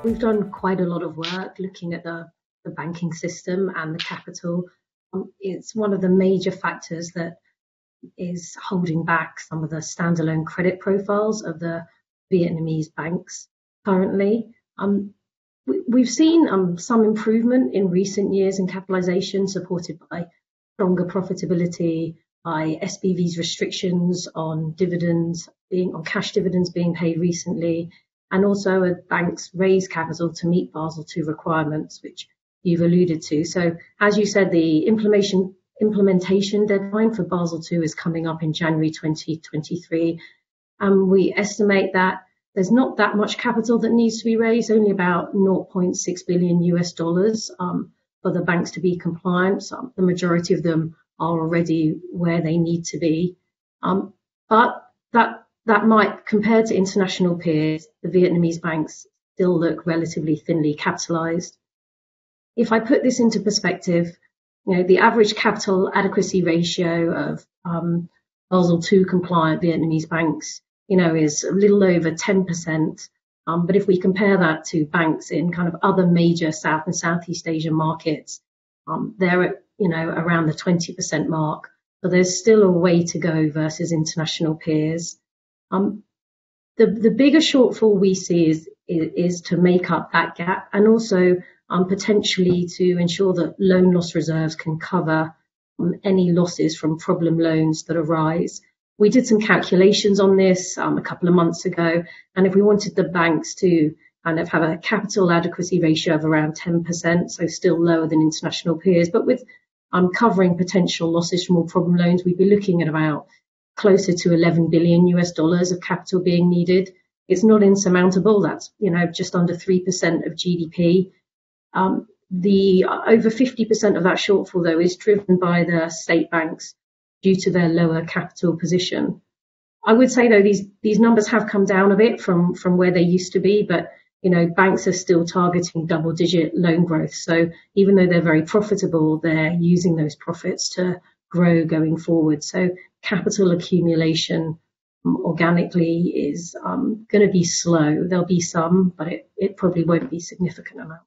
We've done quite a lot of work looking at the banking system and the capital. It's one of the major factors that is holding back some of the standalone credit profiles of the Vietnamese banks currently. We've seen some improvement in recent years in capitalization, supported by stronger profitability, by SBV's restrictions on cash dividends being paid recently, and also banks raised capital to meet Basel II requirements, which you've alluded to. So, as you said, the implementation deadline for Basel II is coming up in January 2023. We estimate that there's not that much capital that needs to be raised, only about $0.6 billion for the banks to be compliant. The majority of them are already where they need to be. But that might, compared to international peers, the Vietnamese banks still look relatively thinly capitalized. If I put this into perspective, the average capital adequacy ratio of Basel II compliant Vietnamese banks, is a little over 10%. But if we compare that to banks in kind of other major South and Southeast Asian markets, they're at, around the 20% mark. So there's still a way to go versus international peers. The bigger shortfall we see is to make up that gap, and also potentially to ensure that loan loss reserves can cover any losses from problem loans that arise. We did some calculations on this a couple of months ago, and if we wanted the banks to kind of have a capital adequacy ratio of around 10%, so still lower than international peers, but with covering potential losses from all problem loans, we'd be looking at about closer to $11 billion of capital being needed. It's not insurmountable. That's just under 3% of GDP. The over 50% of that shortfall, though, is driven by the state banks due to their lower capital position. I would say, though, these numbers have come down a bit from where they used to be, but banks are still targeting double-digit loan growth. So even though they're very profitable, they're using those profits to grow going forward. So capital accumulation organically is going to be slow. There'll be some, but it probably won't be a significant amount.